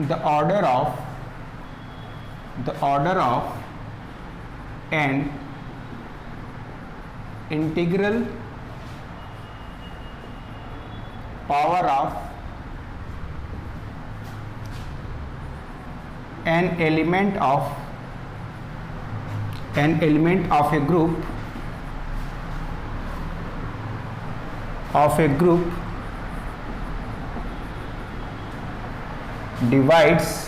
the order of an integral power of an element of a group divides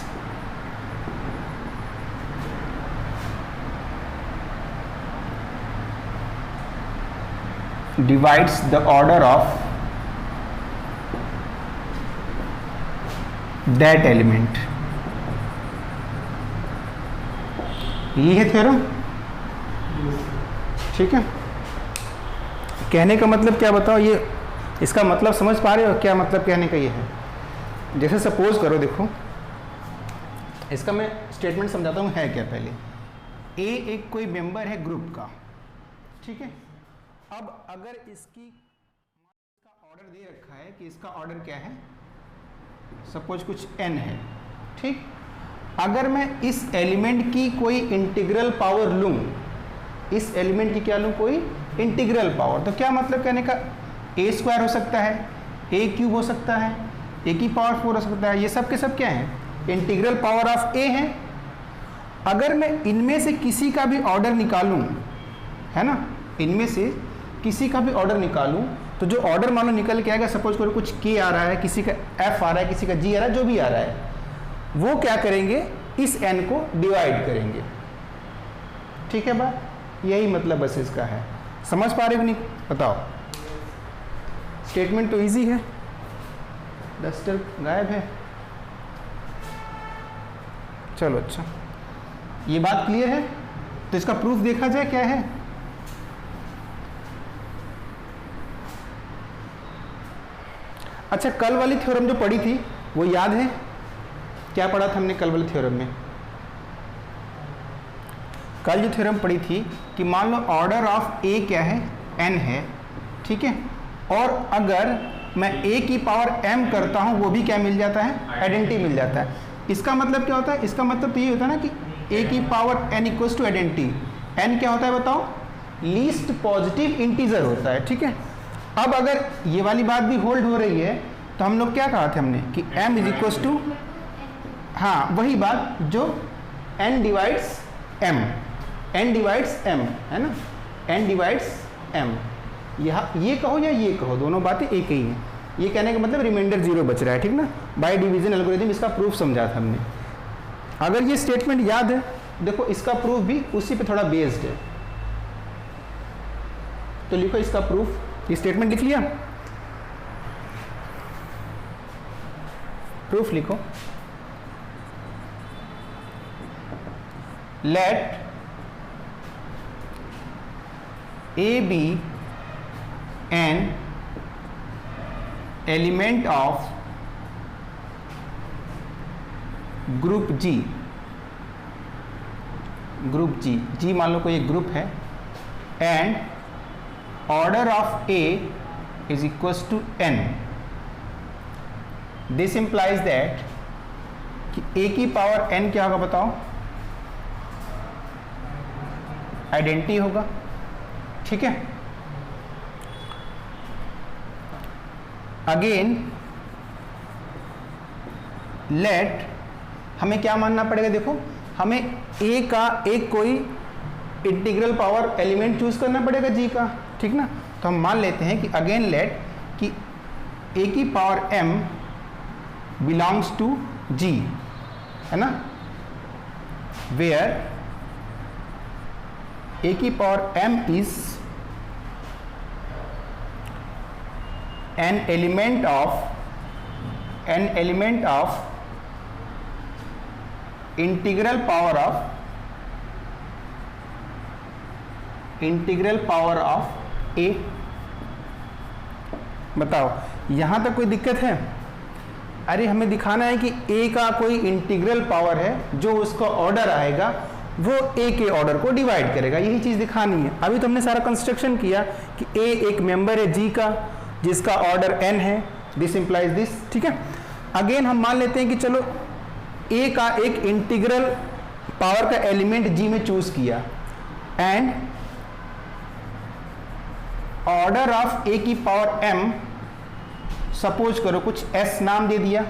the order of that element. ये है theorem, ठीक है। कहने का मतलब क्या बताओ, ये इसका मतलब समझ पा रहे हो क्या मतलब कहने का ये है? जैसे सपोज करो, देखो इसका मैं स्टेटमेंट समझाता हूँ है क्या। पहले ए एक कोई मेंबर है ग्रुप का, ठीक है। अब अगर इसका ऑर्डर दे रखा है कि इसका ऑर्डर क्या है, सपोज कुछ n है, ठीक। अगर मैं इस एलिमेंट की कोई इंटीग्रल पावर लूँ, इस एलिमेंट की क्या लूँ, कोई इंटीग्रल पावर, तो क्या मतलब कहने का, a स्क्वायर हो सकता है, a क्यूब हो सकता है, a की पावर 4 हो सकता है, ये सब के सब क्या हैं, इंटीग्रल पावर ऑफ a है। अगर मैं इनमें से किसी का भी ऑर्डर निकालूं, है ना, इनमें से किसी का भी ऑर्डर निकालूं, तो जो ऑर्डर मानो निकल के आएगा, सपोज करो कुछ k आ रहा है, किसी का f आ रहा है, किसी का g आ रहा है, जो भी आ रहा है, वो क्या करेंगे, इस n को डिवाइड करेंगे, ठीक है बात। यही मतलब बस इसका है। समझ पा रहे हो नहीं? बताओ। स्टेटमेंट तो इजी है। डस्टर गायब है, चलो अच्छा, ये बात क्लियर है। तो इसका प्रूफ देखा जाए क्या है। अच्छा, कल वाली थ्योरम जो पढ़ी थी वो याद है? क्या पढ़ा था हमने कल वाली थ्योरम में? कल जो थ्योरम पढ़ी थी कि मान लो ऑर्डर ऑफ ए क्या है, n है, ठीक है, और अगर मैं a की पावर m करता हूं, वो भी क्या मिल जाता है, आइडेंटिटी मिल जाता है। इसका मतलब क्या होता है? इसका मतलब तो ये होता है ना कि a की power n equals to identity. n क्या होता है बताओ? लीस्ट पॉजिटिव इंटीजर होता है, ठीक है। अब अगर ये वाली बात भी होल्ड हो रही है तो हम लोग क्या कहा था हमने कि m इज इक्वल्स टू, हाँ वही बात जो n divides m, n divides m है ना, n डिवाइड्स m। यहाँ ये कहो या ये कहो, दोनों बातें एक ही हैं। ये कहने का मतलब रिमाइंडर 0 बच रहा है, ठीक ना। बाय डिवीजन एल्गोरिथम इसका प्रूफ समझा था हमने। अगर ये स्टेटमेंट याद है, देखो इसका प्रूफ भी उसी पे थोड़ा बेस्ड है। तो लिखो इसका प्रूफ, ये स्टेटमेंट लिख लिया, प्रूफ लिखो। Let A be an element of group G, group G, G मान लो कोई एक ग्रुप है, and order of A is equals to n। This implies that कि A की पावर n क्या होगा बताओ? आइडेंटिटी होगा, ठीक है। अगेन लेट, हमें क्या मानना पड़ेगा, देखो हमें a का एक कोई इंटीग्रल पावर एलिमेंट चूज करना पड़ेगा g का, ठीक ना। तो हम मान लेते हैं कि अगेन लेट कि a की power m belongs to g, है ना, वेयर a की power m is an element of integral power of a। बताओ यहां तक कोई दिक्कत है? अरे हमें दिखाना है कि a का कोई इंटीग्रल पावर है, जो उसका ऑर्डर आएगा वो a के ऑर्डर को डिवाइड करेगा, यही चीज दिखानी है। अभी तो हमने सारा कंस्ट्रक्शन किया कि a एक मेंबर है g का, जिसका ऑर्डर n है, दिस इंप्लाइज दिस, ठीक है। अगेन हम मान लेते हैं कि चलो ए का एक इंटीग्रल पावर का एलिमेंट जी में चूज किया एंड ऑर्डर ऑफ ए की पावर एम, सपोज करो कुछ एस नाम दे दिया,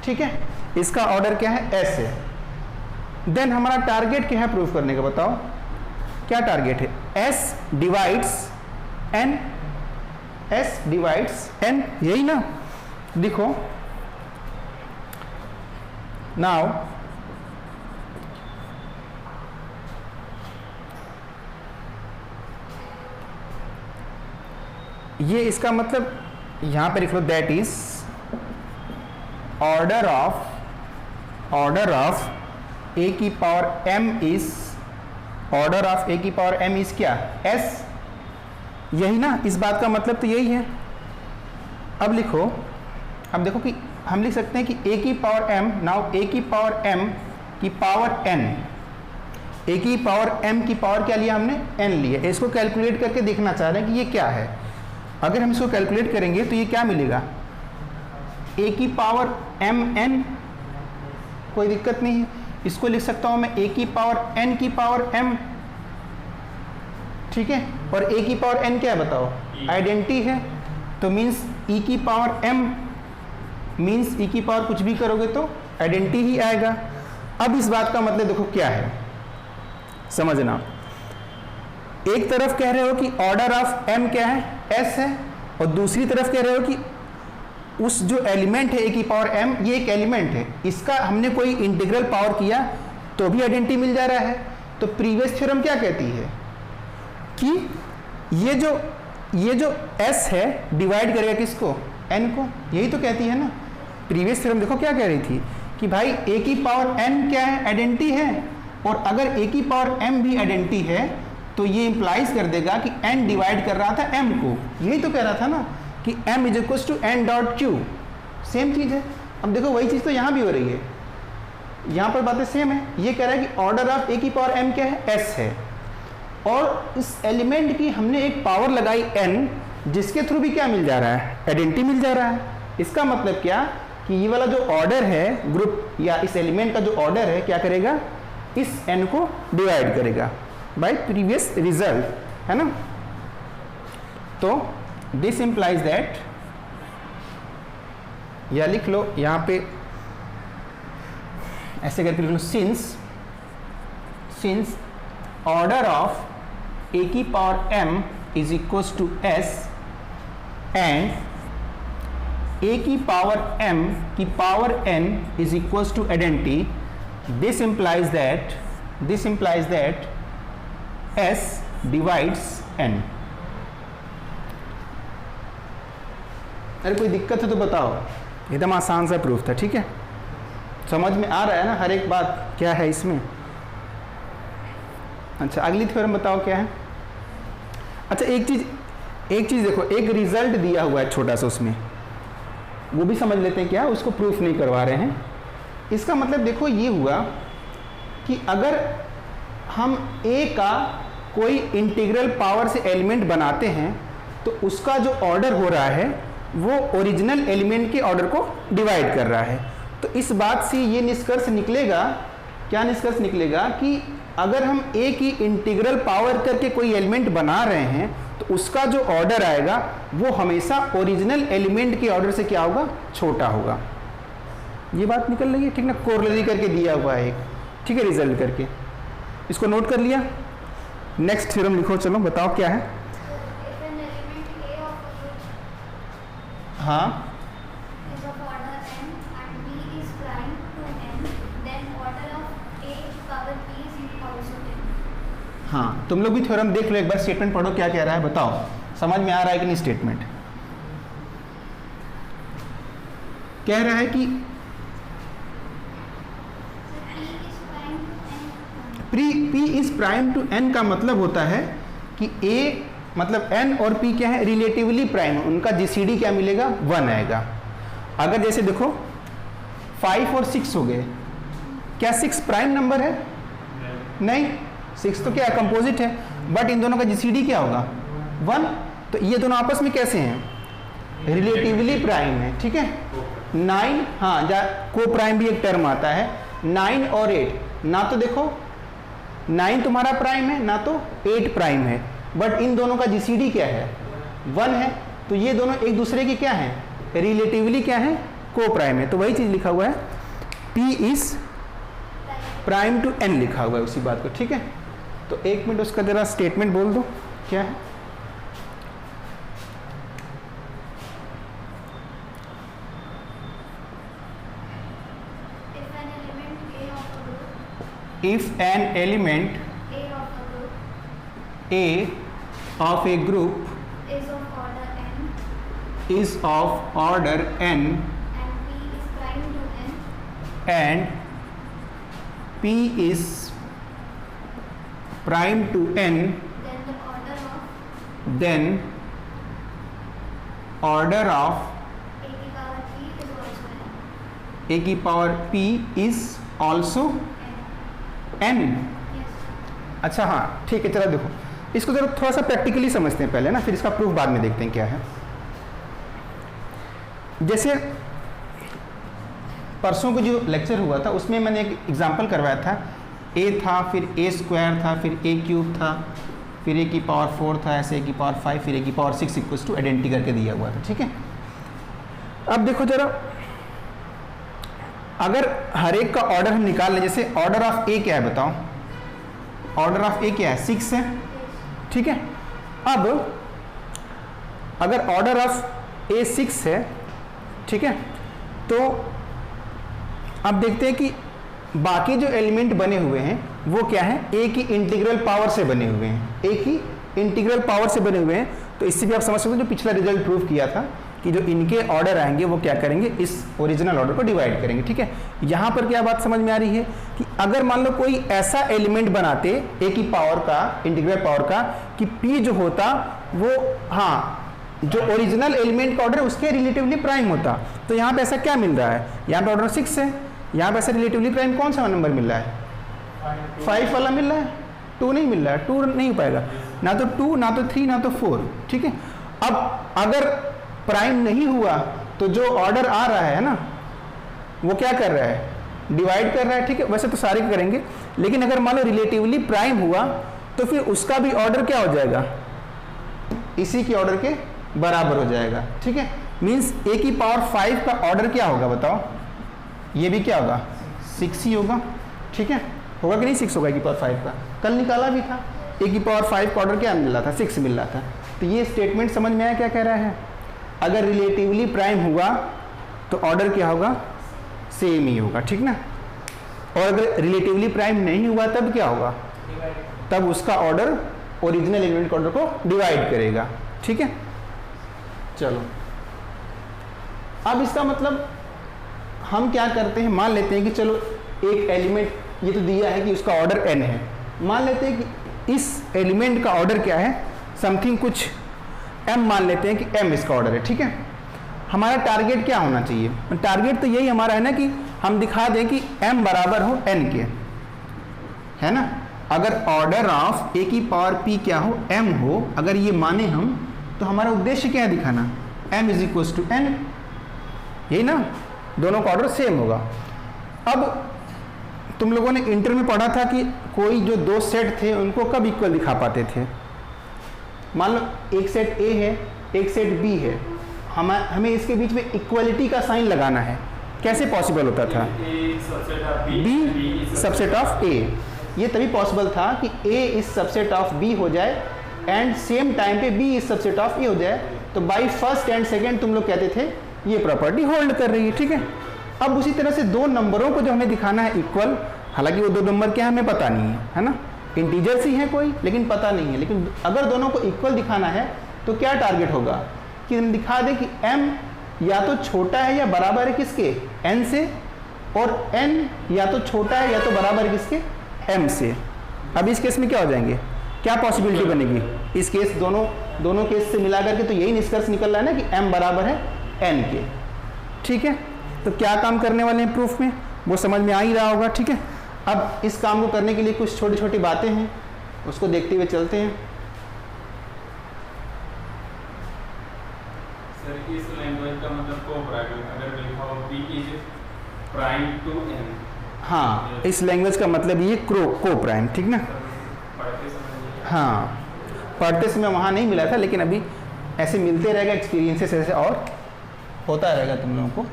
ठीक है, इसका ऑर्डर क्या है, एस है। देन हमारा टारगेट क्या है प्रूफ करने का, बताओ क्या टारगेट है, S divides N, S divides N, यही ना। देखो नाउ ये इसका मतलब यहां पे लिख लो, that is order of A की power M is, order of A की पावर एम इज क्या, एस, यही ना, इस बात का मतलब तो यही है। अब लिखो, अब देखो कि हम लिख सकते हैं कि ए की पावर एम, नाउ ए की पावर एम की पावर एन, ए की पावर एम की पावर क्या लिया हमने, एन लिया। इसको कैलकुलेट करके देखना चाह रहे हैं कि ये क्या है। अगर हम इसको कैलकुलेट करेंगे तो ये क्या मिलेगा, ए की पावर एम एन, कोई दिक्कत नहीं है। इसको लिख सकता हूं मैं ए की पावर एन की पावर एम, ठीक है, और ए की पावर एन क्या है बताओ, आइडेंटिटी है, तो मीन्स ई की पावर एम मीन्स ई की पावर कुछ भी करोगे तो आइडेंटिटी ही आएगा। अब इस बात का मतलब देखो क्या है, समझना, एक तरफ कह रहे हो कि ऑर्डर ऑफ एम क्या है, एस है, और दूसरी तरफ कह रहे हो कि उस जो एलिमेंट है ए की पावर एम, ये एक एलिमेंट है, इसका हमने कोई इंटीग्रल पावर किया तो भी आइडेंटिटी मिल जा रहा है। तो प्रीवियस थ्योरम क्या कहती है कि ये जो एस है डिवाइड करेगा किसको, एन को, यही तो कहती है ना। प्रीवियस थ्योरम देखो क्या कह रही थी कि भाई ए की पावर एन क्या है, आइडेंटिटी है, और अगर ए की पावर एम भी आइडेंटिटी है तो ये इंप्लाइज कर देगा कि एन डिवाइड कर रहा था एम को, यही तो कह रहा था ना कि m is equal to N dot Q, same चीज है। अब देखो वही चीज तो यहां भी हो रही है, यहां पर बातें सेम है। ये कह रहा है कि ऑर्डर ऑफ ए की पावर m क्या है, s है, और इस एलिमेंट की हमने एक पावर लगाई n, जिसके थ्रू भी क्या मिल जा रहा है, आइडेंटिटी मिल जा रहा है। इसका मतलब क्या कि ये वाला जो ऑर्डर है ग्रुप या इस एलिमेंट का जो ऑर्डर है क्या करेगा, इस n को डिवाइड करेगा बाय प्रीवियस रिजल्ट, है ना। तो दिस इंप्लाइज दैट, या लिख लो यहां पे ऐसे करके लिख लो, सिंस ऑर्डर ऑफ ए की power m is equal to s and A की पावर m की power n is equal to identity, this implies that s divides n। अरे कोई दिक्कत है तो बताओ, एकदम आसान सा प्रूफ था, ठीक है, समझ में आ रहा है ना हर एक बात क्या है इसमें। अच्छा अगली थ्योरम बताओ क्या है। अच्छा एक चीज देखो, एक रिजल्ट दिया हुआ है छोटा सा, उसमें वो भी समझ लेते हैं क्या, उसको प्रूफ नहीं करवा रहे हैं। इसका मतलब देखो ये हुआ कि अगर हम a का कोई इंटीग्रल पावर से एलिमेंट बनाते हैं तो उसका जो ऑर्डर हो रहा है वो ओरिजिनल एलिमेंट के ऑर्डर को डिवाइड कर रहा है। तो इस बात से ये निष्कर्ष निकलेगा, क्या निष्कर्ष निकलेगा कि अगर हम a की इंटीग्रल पावर करके कोई एलिमेंट बना रहे हैं तो उसका जो ऑर्डर आएगा वो हमेशा ओरिजिनल एलिमेंट के ऑर्डर से क्या होगा, छोटा होगा। ये बात निकल रही है, ठीक ना, कोरोलरी करके दिया हुआ है एक, ठीक है, रिजल्ट करके, इसको नोट कर लिया। नेक्स्ट थ्योरम लिखो, चलो बताओ क्या है। हाँ हाँ, तुम लोग भी थ्योरम देख लो एक बार, स्टेटमेंट पढ़ो क्या कह रहा है, बताओ समझ में आ रहा है कि नहीं। स्टेटमेंट कह रहा है कि P is prime to n का मतलब होता है कि a मतलब n और p क्या है, रिलेटिवली प्राइम, उनका जीसीडी क्या मिलेगा, 1 आएगा। अगर जैसे देखो 5 और 6 हो गए, क्या 6 प्राइम नंबर है, नहीं, 6 तो क्या है, कंपोजिट है, बट इन दोनों का जीसीडी क्या होगा, 1। तो ये दोनों आपस में कैसे हैं, रिलेटिवली प्राइम है, ठीक है। 9, हाँ को प्राइम भी एक टर्म आता है, 9 और 8, ना तो देखो 9 तुम्हारा प्राइम है ना तो 8 प्राइम है, बट इन दोनों का जीसीडी क्या है 1 है, तो ये दोनों एक दूसरे के क्या है रिलेटिवली क्या है को प्राइम है, तो वही चीज लिखा हुआ है P is prime to n लिखा हुआ है उसी बात को, ठीक है। तो एक मिनट उसका जरा स्टेटमेंट बोल दो क्या है। If an element A of a group is of order n and P is prime to n, then order of A की power P is also n। अच्छा हाँ ठीक है, चलो देखो इसको जरा थोड़ा सा प्रैक्टिकली समझते हैं पहले ना, फिर इसका प्रूफ बाद में देखते हैं क्या है। जैसे परसों को जो लेक्चर हुआ था उसमें मैंने एक एग्जांपल करवाया था, a था, फिर a स्क्वायर था, फिर a क्यूब था, फिर a की पावर 4 था, ऐसे a की पावर 5, फिर a की पावर 6 इक्वल्स टू आइडेंटिटी करके दिया हुआ था, ठीक है। अब देखो जरा, अगर हर एक का ऑर्डर हम निकाल लें, जैसे ऑर्डर ऑफ a क्या है बताओ, ऑर्डर ऑफ a क्या है 6 है, ठीक है। अब अगर ऑर्डर ऑफ a 6 है, ठीक है, तो अब देखते हैं कि बाकी जो एलिमेंट बने हुए हैं वो क्या है a की इंटीग्रल पावर से बने हुए हैं, a की इंटीग्रल पावर से बने हुए हैं। तो इससे भी आप समझ सकते हो जो पिछला रिजल्ट प्रूव किया था कि जो इनके ऑर्डर आएंगे वो क्या करेंगे इस ओरिजिनल ऑर्डर को डिवाइड करेंगे, ठीक है। यहाँ पर क्या बात समझ में आ रही है कि अगर मान लो कोई ऐसा एलिमेंट बनाते a की पावर का इंटीग्रल पावर का कि p जो होता वो हाँ जो ओरिजिनल एलिमेंट का ऑर्डर उसके रिलेटिवली प्राइम होता, तो यहाँ पे ऐसा क्या मिल रहा है, यहाँ पे ऑर्डर 6 है, यहाँ पे ऐसा रिलेटिवली प्राइम कौन सा नंबर मिल रहा है 5 वाला मिल रहा है, 2 नहीं मिल रहा है, 2 नहीं हो पाएगा, ना तो 2 ना तो 3 ना तो 4, ठीक है। अब अगर प्राइम नहीं हुआ तो जो ऑर्डर आ रहा है ना वो क्या कर रहा है डिवाइड कर रहा है, ठीक है। वैसे तो सारे करेंगे, लेकिन अगर मान लो रिलेटिवली प्राइम हुआ तो फिर उसका भी ऑर्डर क्या हो जाएगा इसी के ऑर्डर के बराबर हो जाएगा, ठीक है। मींस a की पावर 5 का ऑर्डर क्या होगा बताओ, ये भी क्या होगा 6 ही होगा, ठीक है। होगा कि नहीं 6 होगा a की पावर 5 का, कल निकाला भी था a की पावर 5 का ऑर्डर क्या मिल रहा था 6 मिल रहा था। तो ये स्टेटमेंट समझ में आया क्या कह रहा है, अगर रिलेटिवली प्राइम हुआ तो ऑर्डर क्या होगा सेम ही होगा, ठीक ना। और अगर रिलेटिवली प्राइम नहीं हुआ तब क्या होगा, तब उसका ऑर्डर ओरिजिनल एलिमेंट ऑर्डर को डिवाइड करेगा, ठीक है। चलो अब इसका मतलब हम क्या करते हैं, मान लेते हैं कि चलो एक एलिमेंट ये तो दिया है कि उसका ऑर्डर n है, मान लेते हैं कि इस एलिमेंट का ऑर्डर क्या है समथिंग कुछ m मान लेते हैं कि m इसका ऑर्डर है, ठीक है। हमारा टारगेट क्या होना चाहिए, टारगेट तो यही हमारा है ना कि हम दिखा दें कि m बराबर हो n के, है ना। अगर ऑर्डर ऑफ a की पावर p क्या हो m हो, अगर ये माने हम, तो हमारा उद्देश्य क्या है दिखाना m is equal to n, यही ना, दोनों का ऑर्डर सेम होगा। अब तुम लोगों ने इंटर में पढ़ा था कि कोई जो दो सेट थे उनको कब इक्वल दिखा पाते थे, मान लो एक सेट A है एक सेट B है, हमें इसके बीच में इक्वलिटी का साइन लगाना है, कैसे पॉसिबल होता था B सबसेट ऑफ A, ये तभी पॉसिबल था कि A is subset of B हो जाए एंड सेम टाइम पे B is subset of A हो जाए। तो बाय फर्स्ट एंड सेकंड तुम लोग कहते थे ये प्रॉपर्टी होल्ड कर रही है, ठीक है। अब उसी तरह से दो नंबरों को जो हमें दिखाना है इक्वल, हालांकि वो दो नंबर क्या हमें पता नहीं है ना, इंटीजर्स ही है कोई लेकिन पता नहीं है, लेकिन अगर दोनों को इक्वल दिखाना है तो क्या टारगेट होगा कि हम दिखा दें कि m या तो छोटा है या बराबर है किसके n से, और n या तो छोटा है या तो बराबर है किसके m से। अब इस केस में क्या हो जाएंगे, क्या पॉसिबिलिटी बनेगी, इस केस दोनों केस से मिला करके तो यही निष्कर्ष निकल रहा है ना कि m बराबर है n के, ठीक है। तो क्या काम करने वाले हैं प्रूफ में वो समझ में आ ही रहा होगा, ठीक है। अब इस काम को करने के लिए कुछ छोटी छोटी बातें हैं, उसको देखते हुए चलते हैं। सर इस लैंग्वेज का मतलब को प्राइम अगर लिखा हो p प्राइम टू एन। हाँ, इस लैंग्वेज का मतलब ये को प्राइम, ठीक ना। हाँ, पढ़ते समय वहाँ नहीं मिला था, लेकिन अभी ऐसे मिलते रहेगा एक्सपीरियंसेस ऐसे और होता रहेगा तुम लोगों को।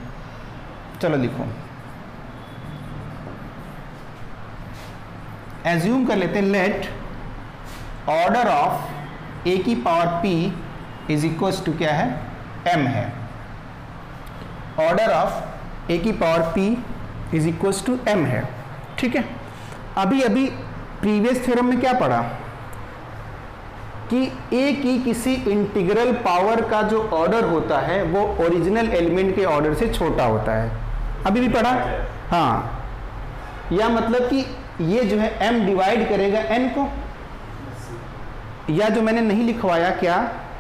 चलो लिखो, एज्यूम कर लेते हैं लेट ऑर्डर ऑफ ए की power p is equals to क्या है, m है। ऑर्डर ऑफ ए की power p is equals to m है, ठीक है। अभी अभी प्रीवियस थ्योरम में क्या पढ़ा कि a की किसी इंटीग्रल पावर का जो ऑर्डर होता है वो ओरिजिनल एलिमेंट के ऑर्डर से छोटा होता है, अभी भी पढ़ा। हाँ, या मतलब कि ये जो है m डिवाइड करेगा n को, या जो मैंने नहीं लिखवाया क्या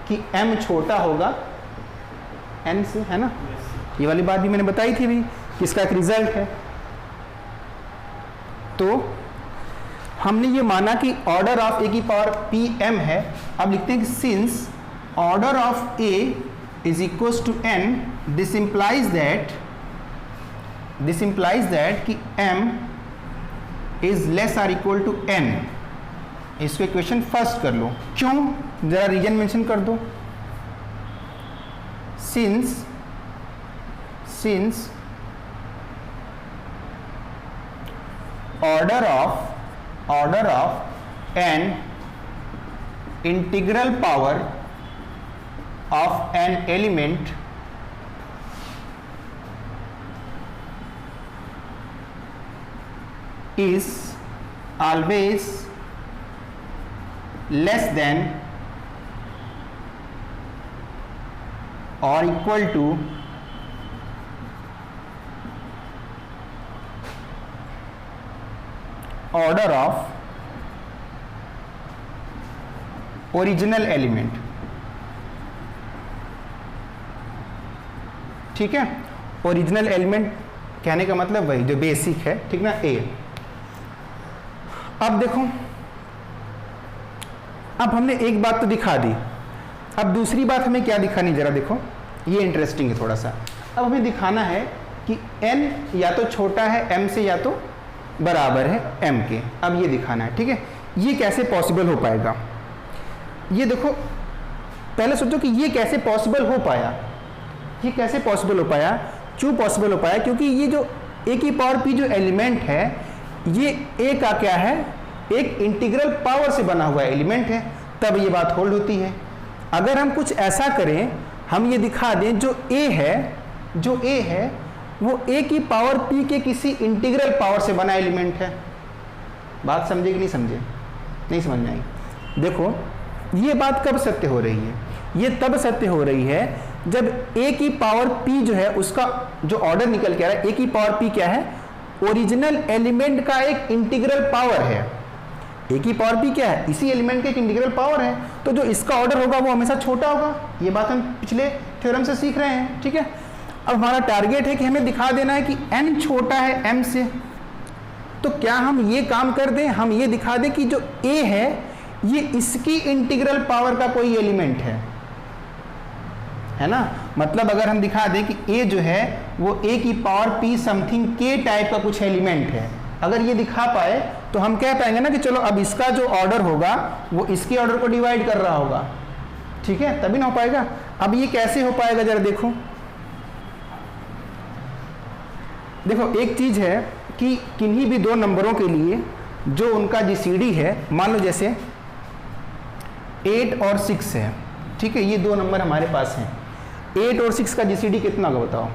कि m छोटा होगा n से, है ना। ये वाली बात भी मैंने बताई थी भी कि इसका एक रिजल्ट है। तो हमने ये माना कि ऑर्डर ऑफ ए की पावर p m है। अब लिखते हैं कि since order of a is equals to n, this implies that कि m is less or equal to n। इसको इक्वेशन फर्स्ट कर लो, क्यों, जरा रीजन मेंशन कर दो। Since order of an integral power of an element is always less than or equal to order of original element, ठीक है। Original element कहने का मतलब वही जो बेसिक है, ठीक ना, ए। अब देखो, अब हमने एक बात तो दिखा दी, अब दूसरी बात हमें क्या दिखानी, जरा देखो, ये इंटरेस्टिंग है थोड़ा सा। अब हमें दिखाना है कि n या तो छोटा है m से या तो बराबर है m के। अब ये दिखाना है, ठीक है। ये कैसे पॉसिबल हो पाएगा, ये देखो, पहले सोचो कि ये कैसे पॉसिबल हो पाया। ये कैसे पॉसिबल हो पाया, क्यों पॉसिबल हो पाया, क्योंकि ये जो a की पावर p जो एलिमेंट है, ये a का क्या है, एक इंटीग्रल पावर से बना हुआ एलिमेंट है, तब ये बात होल्ड होती है। अगर हम कुछ ऐसा करें, हम ये दिखा दें जो a है वो a की पावर p के किसी इंटीग्रल पावर से बना एलिमेंट है। बात समझे कि नहीं समझे, नहीं समझ में आई। देखो, ये बात कब सत्य हो रही है, ये तब सत्य हो रही है जब a की पावर p जो है उसका जो ऑर्डर निकल के आ रहा है, a की पावर p क्या है, ओरिजिनल एलिमेंट का एक इंटीग्रल पावर है। a की पावर p क्या है, इसी एलिमेंट का एक इंटीग्रल पावर है, तो जो इसका ऑर्डर होगा वो हमेशा छोटा होगा। ये बात हम पिछले थ्योरम से सीख रहे हैं, ठीक है। अब हमारा टारगेट है कि हमें दिखा देना है कि n छोटा है m से। तो क्या हम ये काम कर दें, हम ये दिखा दें कि जो a है ये इसकी इंटीग्रल पावर का कोई एलिमेंट है ना। मतलब अगर हम दिखा दें कि a जो है वो a की power p something k type का कुछ एलिमेंट है, अगर ये दिखा पाए तो हम कह पाएंगे ना कि चलो अब इसका जो ऑर्डर होगा वो इसके ऑर्डर को डिवाइड कर रहा होगा, ठीक है, तभी ना हो पाएगा। अब ये कैसे हो पाएगा, जरा देखो। देखो, एक चीज है कि किन्हीं भी दो नंबरों के लिए जो उनका जीसीडी है, मान लो जैसे 8 और 6 है, ठीक है, ये दो नंबर हमारे पास हैं। 8 और 6 का जीसीडी कितना होगा बताओ,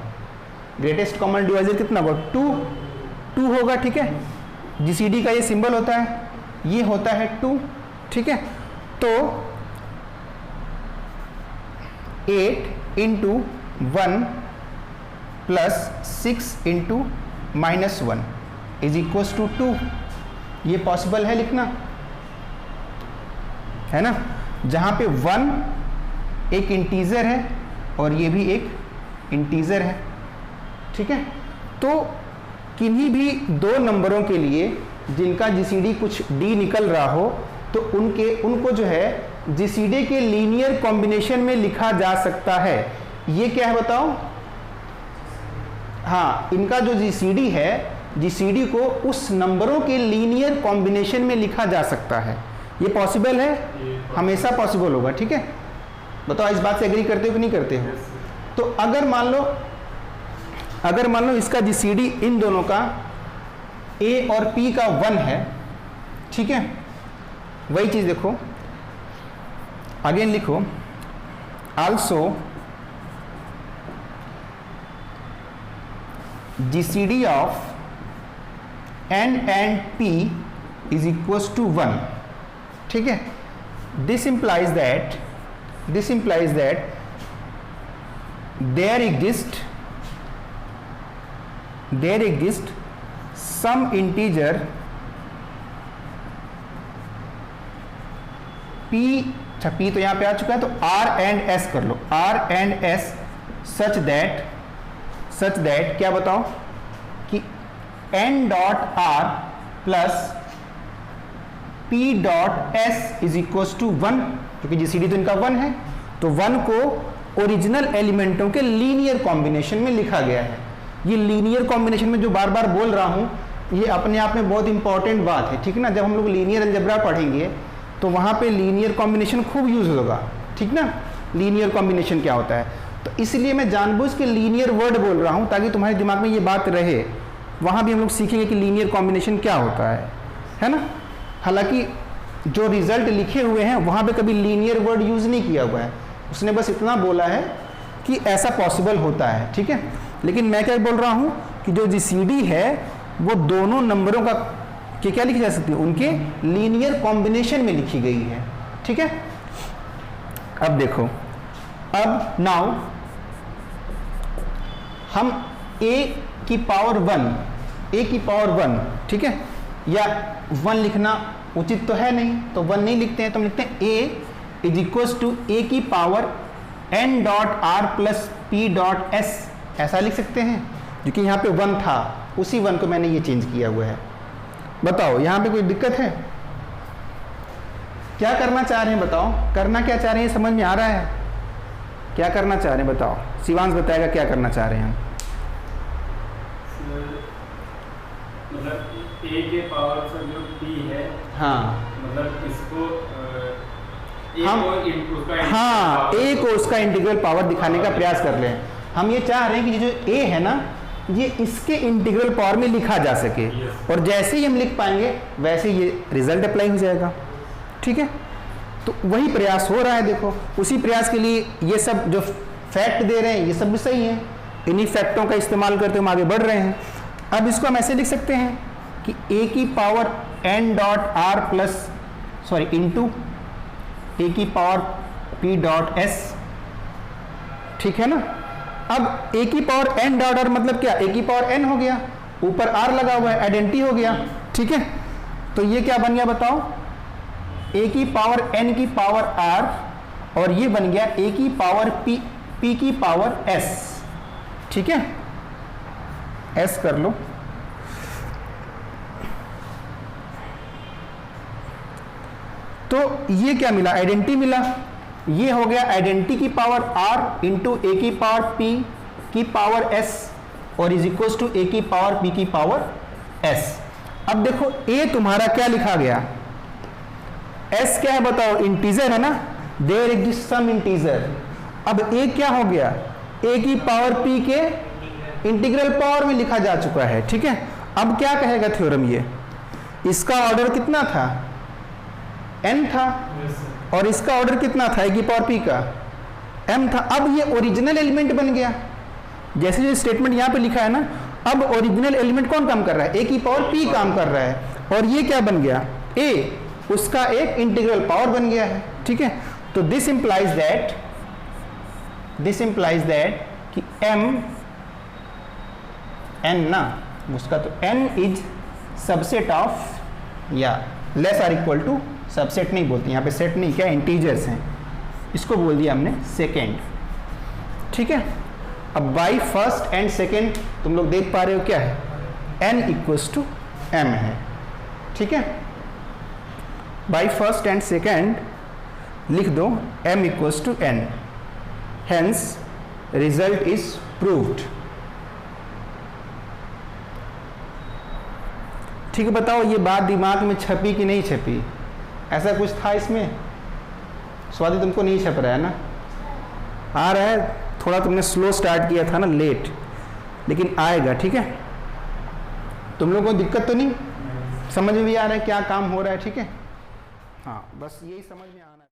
ग्रेटेस्ट कॉमन डिवाइजर कितना होगा, 2 होगा, ठीक है। जीसीडी का ये सिंबल होता है, ये होता है 2, ठीक है। तो 8 into 1 plus 6 into -1 is equals to 2। ये पॉसिबल है लिखना, है ना, जहां पे 1 एक इंटीजर है और ये भी एक इंटीजर है, ठीक है। तो किन्हीं भी दो नंबरों के लिए जिनका जीसीडी कुछ d निकल रहा हो, तो उनको जो है जीसीडी के लीनियर कॉम्बिनेशन में लिखा जा सकता है। ये क्या है बताओ, हाँ, इनका जो जीसीडी है, जीसीडी को उस नंबरों के लीनियर कॉम्बिनेशन में लिखा जा सकता है। ये पॉसिबल है, हमेशा पॉसिबल होगा। ठीक है, बताओ इस बात से एग्री करते हो कि नहीं करते हो? तो अगर मान लो इसका जीसीडी इन दोनों का ए और पी का 1 है, ठीक है, वही चीज देखो, अगेन लिखो, also GCD of n and p is equals to 1, ठीक है। this implies that there exists some integer p, अच्छा p तो यहां पे आ चुका है, तो r and s कर लो, r and s such that क्या बताओ कि n dot r plus p dot s is equals to 1, क्योंकि जीसीडी तो इनका 1 है, तो 1 को ओरिजिनल एलिमेंटों के लीनियर कॉम्बिनेशन में लिखा गया है। ये लीनियर कॉम्बिनेशन में जो बार बार बोल रहा हूं, ये अपने आप में बहुत इंपॉर्टेंट बात है, ठीक ना। जब हम लोग लीनियर अलजेब्रा पढ़ेंगे तो वहां पे लीनियर कॉम्बिनेशन खूब यूज होगा, ठीक ना। लीनियर कॉम्बिनेशन क्या होता है, तो इसलिए मैं जानबूझ के लीनियर वर्ड बोल रहा हूं ताकि तुम्हारे दिमाग में ये बात रहे। वहां भी हम लोग सीखेंगे कि लीनियर कॉम्बिनेशन क्या होता है ना। हालांकि जो रिजल्ट लिखे हुए हैं वहां पे कभी लीनियर वर्ड यूज नहीं किया हुआ है, उसने बस इतना बोला है कि ऐसा पॉसिबल होता है, ठीक है। लेकिन मैं क्या बोल रहा हूं कि जो जीसीडी है वो दोनों नंबरों का क्या लिखी जा सकती है, उनके लीनियर कॉम्बिनेशन में लिखी गई है, ठीक है। अब देखो, अब नाउ हम a की पावर 1, ठीक है, या 1 लिखना उचित तो है नहीं, तो 1 नहीं लिखते हैं, तो हम लिखते हैं a is equals to a की power n dot r plus p dot s, ऐसा लिख सकते हैं, क्योंकि यहाँ पे 1 था, उसी 1 को मैंने ये चेंज किया हुआ है। बताओ यहाँ पे कोई दिक्कत है? क्या करना चाह रहे हैं बताओ, करना क्या चाह रहे हैं, समझ में आ रहा है? क्या करना चाह रहे हैं बताओ, शिवांश बताएगा क्या करना चाह रहे हैं। मतलब a के पावर से जो p है, हाँ, मतलब इसको हम a को उसका इंटीग्रल पावर दिखाने का प्रयास कर लें। हम ये चाह रहे हैं कि जो a है ना, ये इसके इंटीग्रल पावर में लिखा जा सके, और जैसे ही हम लिख पाएंगे वैसे ये रिजल्ट अप्लाई हो जाएगा, ठीक है। तो वही प्रयास हो रहा है, देखो उसी प्रयास के लिए ये सब जो फैक्ट दे रहे हैं ये सब भी सही है, इन्हीं फैक्टों का इस्तेमाल करते हम आगे बढ़ रहे हैं। अब इसको हम ऐसे लिख सकते हैं कि a की power n dot r plus into a की पावर p डॉट s, ठीक है ना। अब a की पावर n डॉट r मतलब क्या, a की पावर n हो गया, ऊपर r लगा हुआ है, आइडेंटिटी हो गया, ठीक है। तो ये क्या बन गया बताओ, a की पावर n की पावर r, और ये बन गया a की पावर p की पावर s, ठीक है। s कर लो, तो ये क्या मिला, आइडेंटिटी मिला। ये हो गया आइडेंटिटी की पावर r इंटू ए की पावर p की पावर s, और इज इक्वल्स टू a की पावर p की पावर s। अब देखो a तुम्हारा क्या लिखा गया, s क्या है बताओ, इंटीजर है ना, देयर एग्जिस्ट सम इंटीजर। अब a क्या हो गया, a की पावर p के इंटीग्रल पावर में लिखा जा चुका है, ठीक है। अब क्या कहेगा थ्योरम, ये इसका ऑर्डर कितना था, n था, और इसका ऑर्डर कितना था, a की पावर p का m था। अब ये ओरिजिनल एलिमेंट बन गया, जैसे जो स्टेटमेंट यहाँ पे लिखा है ना, अब ओरिजिनल एलिमेंट कौन काम कर रहा है, a की पावर p काम कर रहा है, और ये क्या बन गया, a उसका एक इंटीग्रल पावर बन गया है, ठीक है। तो दिस इंप्लाइज दैट कि m n ना, उसका तो n इज सबसेट ऑफ, या less or equal to, subset नहीं बोलते यहाँ पे, सेट नहीं, क्या इंटीजर्स हैं, इसको बोल दिया हमने सेकेंड, ठीक है। अब बाई फर्स्ट एंड सेकेंड तुम लोग देख पा रहे हो क्या है, n इक्वल्स टू m है, ठीक है। बाई फर्स्ट एंड सेकेंड लिख दो m equals to n, hence result is proved, ठीक है, बताओ ये बात दिमाग में छपी कि नहीं छपी? ऐसा कुछ था इसमें? स्वाति तुमको नहीं छप रहा है ना? आ रहा है, थोड़ा तुमने स्लो स्टार्ट किया था ना, लेट, लेकिन आएगा। ठीक है, तुम लोगों को दिक्कत तो नहीं? समझ में भी आ रहा है क्या काम हो रहा है? ठीक है, हाँ, बस यही समझ में आना है।